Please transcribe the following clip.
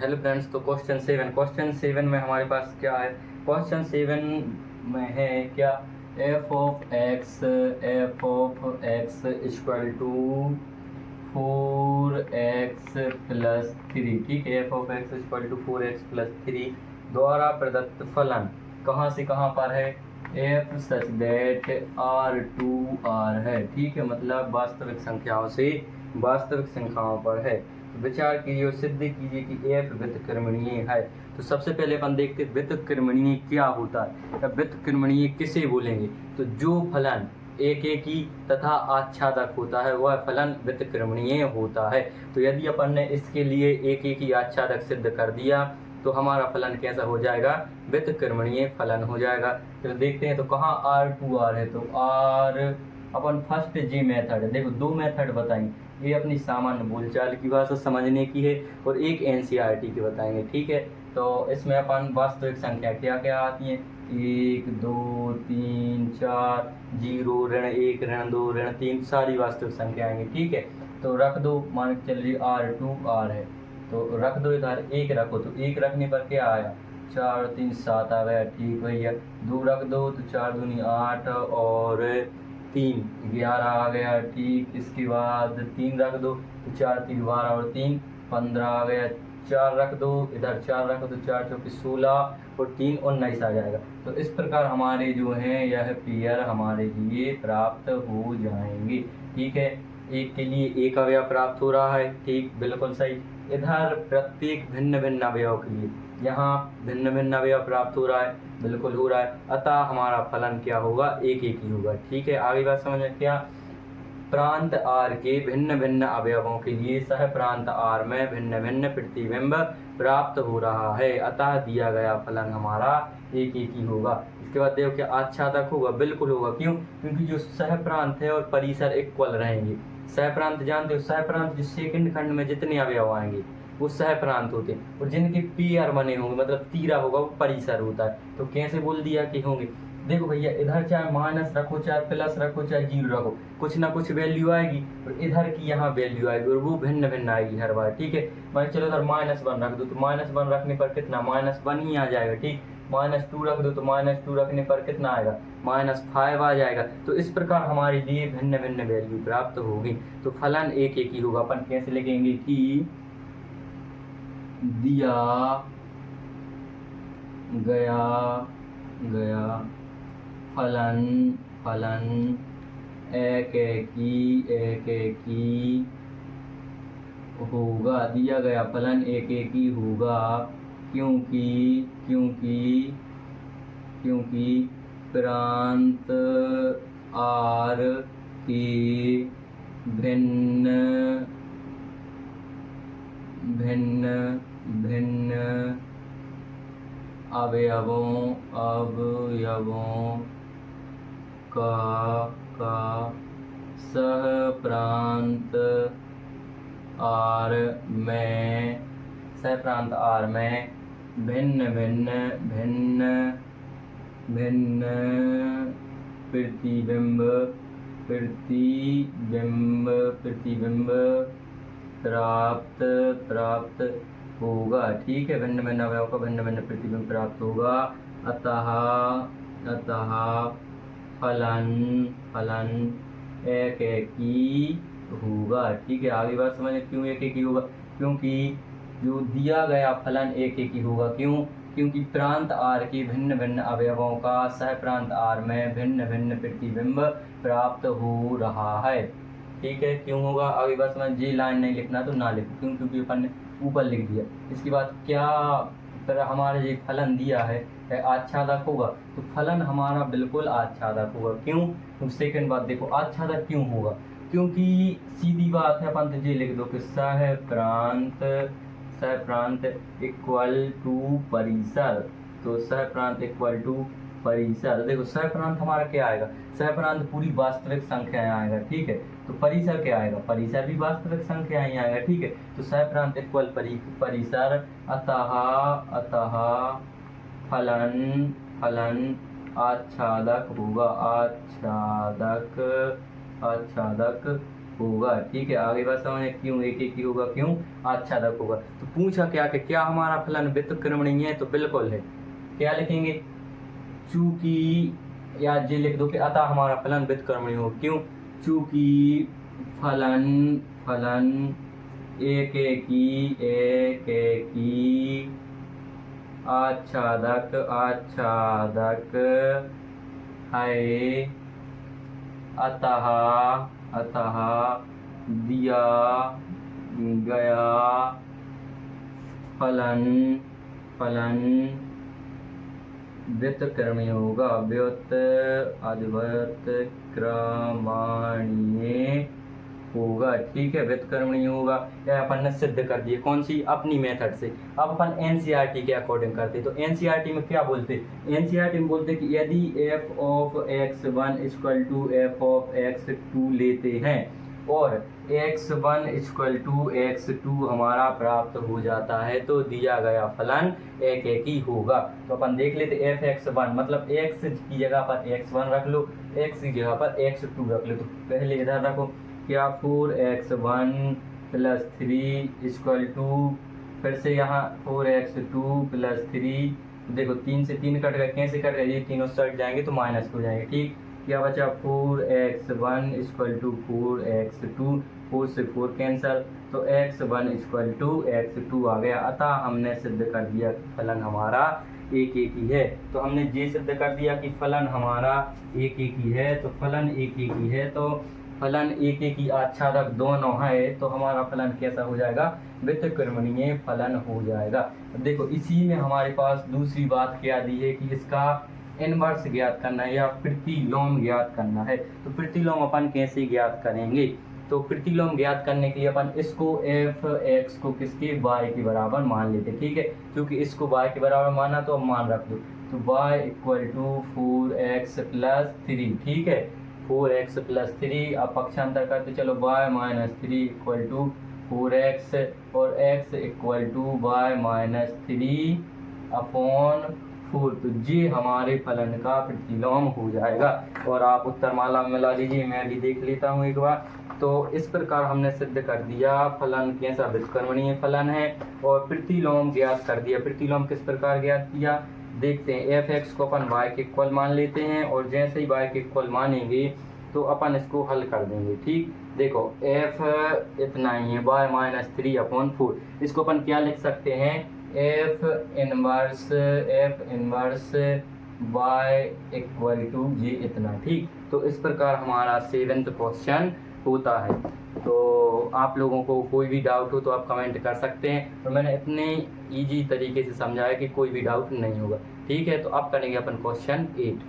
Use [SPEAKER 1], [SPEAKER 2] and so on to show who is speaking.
[SPEAKER 1] Hello friends, तो question 7 में हमारे पास क्या है। क्वेश्चन 7 में है क्या, f of x equal to 4x+3। ठीक है, f of x equal to 4x+3 द्वारा प्रदत्त फलन कहाँ से कहाँ पर है, एफ सच दैट R2R है। ठीक है, मतलब वास्तविक संख्याओं से वास्तविक संख्याओं पर है। तो विचार कीजिए और सिद्ध कीजिए कि एफ व्युत्क्रमणीय है। तो सबसे पहले अपन देखते हैं व्युत्क्रमणीय क्या होता है या व्युत्क्रमणीय किसे बोलेंगे। तो जो फलन एक एक ही तथा आच्छादक होता है वह फलन व्युत्क्रमणीय होता है। तो यदि अपन ने इसके लिए एक एक ही आच्छादक सिद्ध कर दिया तो हमारा फलन कैसा हो जाएगा, व्युत्क्रमणीय फलन हो जाएगा। तो देखते हैं तो कहाँ R2R है, तो R अपन फर्स्ट जी मेथड है। देखो दो मेथड बताएंगे, ये अपनी सामान्य बोलचाल की भाषा समझने की है और एक एनसीईआरटी की बताएंगे। ठीक है, तो इसमें अपन वास्तविक संख्या क्या क्या आती हैं, 1 2 3 4 0 ऋण 1 ऋण 2 ऋण 3 सारी वास्तविक संख्या आएंगी। ठीक है, तो रख दो, मान के चलिए R2R है तो रख दो, इधर 1 रखो तो 1 रखने पर क्या आया, 4 3 7 आ गया। ठीक भैया, 2 रख दो तो 4 दूनी 8 और 3 11 आ गया। ठीक, इसके बाद 3 रख दो तो 4 3 12 और 3 15 आ गया। 4 रख दो, इधर 4 रखो तो 4 चौके 16 और 3 19 आ जाएगा। तो इस प्रकार हमारे जो हैं यह पेयर हमारे लिए प्राप्त हो जाएंगे। ठीक है, एक के लिए एक अवयव प्राप्त हो रहा है। ठीक, बिल्कुल सही। इधर प्रत्येक भिन्न भिन्न अवयव के लिए यहाँ भिन्न भिन्न अवयव प्राप्त हो रहा है, बिल्कुल हो रहा है। अतः हमारा फलन क्या होगा, एक एक ही होगा। ठीक है, आगे बात समझ में क्या, प्रांत R के भिन्न भिन्न अवयवों के लिए सह प्रांत R में भिन्न भिन्न प्रतिबिंब प्राप्त हो रहा है, अतः दिया गया फलन हमारा एक एक ही होगा। इसके बाद देखो क्या आच्छादक होगा, बिल्कुल होगा। क्यों, क्योंकि जो सह प्रांत है और परिसर इक्वल रहेंगे। सह प्रांत जानते हो, सह प्रांत जो सेकंड खंड में जितने अवयव आएंगे वो सह प्रांत होते हैं, और जिनके पेयर बने होंगे मतलब तीरा होगा वो परिसर होता है। तो कैसे बोल दिया कि होंगे, देखो भैया इधर चाहे माइनस रखो चाहे प्लस रखो चाहे 0 रखो, कुछ ना कुछ वैल्यू आएगी और इधर की यहाँ वैल्यू आएगी और वो भिन्न भिन्न आएगी हर बार। ठीक है, मान चलो इधर -1 रख दो तो -1 रखने पर कितना, -1 ही आ जाएगा। ठीक, -2 रख दो तो -2 रखने पर कितना आएगा, -5 आ जाएगा। तो इस प्रकार हमारे लिए भिन्न भिन्न वैल्यू प्राप्त होगी। तो फलन एक एक ही होगा। अपन कैसे लिखेंगे कि दिया गया फलन एक ही होगा। दिया गया फलन एक ही होगा क्योंकि प्रांत R के भिन्न अवयवों का सह प्रांत R में भिन्न प्रतिबिंब प्राप्त होगा। ठीक है, भिन्न भिन्न अवयव का भिन्न भिन्न प्रतिबिंब प्राप्त होगा। अतः फलन एक ही होगा। ठीक है, आगे बात समझ, क्यों एक ही होगा, क्योंकि जो दिया गया फलन एक ही होगा। क्योंकि प्रांत R के भिन्न भिन्न अवयवों का सह प्रांत R में भिन्न भिन्न प्रतिबिंब प्राप्त हो रहा है। ठीक है, क्यों होगा, आगे बात समझ। जी लाइन नहीं लिखना तो ना लिखो, क्योंकि अपन ने ऊपर लिख दिया। इसके बाद क्या तरह हमारा ये फलन दिया है आच्छादक होगा, तो फलन हमारा बिल्कुल आच्छादक होगा। क्यों, तो सेकंड बात देखो आच्छादक क्यों होगा, क्योंकि सीधी बात है, अपन तो ये लिख दो कि सह प्रांत इक्वल टू परिसर। तो सह प्रांत इक्वल टू परिसर। देखो सह प्रांत हमारा क्या आएगा, सह प्रांत पूरी वास्तविक संख्याएं आएगा। ठीक है, तो परिसर क्या आएगा, परिसर भी वास्तविक संख्याएं ही आएगा। ठीक है, तो सह प्रांत इक्वल परिसर। अतः फलन आच्छादक होगा। आच्छादक होगा। ठीक है, आगे बात समझे क्यों एक एक ही होगा, क्यों आच्छादक होगा। तो पूछा क्या कि क्या हमारा फलन व्युत्क्रमणीय है, तो बिल्कुल है। क्या लिखेंगे, चूंकि, या ये लिख दो कि अतः हमारा फलन व्युत्क्रमणीय हो। क्यों, चूंकि फलन एक की आच्छादक है, अतः दिया गया फलन व्युत्क्रमणीय होगा, व्युत्क्रमणीय होगा। ठीक है, व्युत्क्रमणीय होगा। यह अपन ने सिद्ध कर दिए, कौन सी, अपनी मेथड से। अब अपन एनसीईआरटी के अकॉर्डिंग करते, तो एनसीईआरटी में क्या बोलते, एनसीईआरटी में बोलते कि यदि f of x1 equal to f of x2 लेते हैं और x1 इक्वल टू x2 हमारा प्राप्त हो जाता है, तो दिया गया फलन एक ही होगा। तो अपन देख लेते f(x1) मतलब x की जगह पर x1 रख लो, x की जगह पर x2 रख लो। तो पहले इधर रखो, क्या 4x1 प्लस 3 इक्वल टू, फिर से यहाँ 4x2 प्लस 3, देखो 3 से 3 कट गए, कैसे कट गए, ये तीनों सट जाएंगे तो माइनस हो जाएंगे। ठीक, क्या बचा, 4x1 इक्वल टू 4x2, 4 से 4 कैंसल, तो x1 इक्वल टू x2 आ गया। अतः हमने सिद्ध कर दिया कि फलन हमारा एक ही है। तो हमने ये सिद्ध कर दिया कि फलन हमारा एक ही है, तो फलन एक ही है, तो फलन एक ही आच्छादक दोनों है, तो हमारा फलन कैसा हो जाएगा, व्युत्क्रमणीय फलन हो जाएगा। देखो इसी में हमारे पास दूसरी बात क्या दी है कि इसका इनवर्स ज्ञात करना है या प्रतिलोम ज्ञात करना है। तो प्रतिलोम अपन कैसे ज्ञात करेंगे, तो प्रतिलोम ज्ञात करने के लिए अपन इसको f(x) को किसके, y के बराबर मान लेते। ठीक है, क्योंकि इसको y के बराबर माना तो अब मान रख दो, तो y equal to 4x plus 3। ठीक है, 4x प्लस 3, अब पक्षांतर करते चलो, y minus 3 equal to 4x और x equal to y minus 3 upon 4। तो ये हमारे फलन का प्रतिलोम हो जाएगा। और आप उत्तरमाला में मिला दीजिए, मैं भी देख लेता हूँ एक बार। तो इस प्रकार हमने सिद्ध कर दिया फलन कैसा, व्युत्क्रमणीय फलन है, और प्रतिलोम ज्ञात कर दिया। प्रतिलोम किस प्रकार ज्ञात किया, देखते हैं। f(x) को अपन y के इक्वल मान लेते हैं, और जैसे ही y के इक्वल मानेंगे तो अपन इसको हल कर देंगे। ठीक, देखो f इतना ही है, y माइनस 3 अपॉन 4। इसको अपन क्या लिख सकते हैं, f inverse y equal to ये इतना। ठीक, तो इस प्रकार हमारा 7th क्वेश्चन होता है। तो आप लोगों को कोई भी डाउट हो तो आप कमेंट कर सकते हैं, और मैंने इतने इजी तरीके से समझाया कि कोई भी डाउट नहीं होगा। ठीक है, तो अब करेंगे अपन क्वेश्चन 8।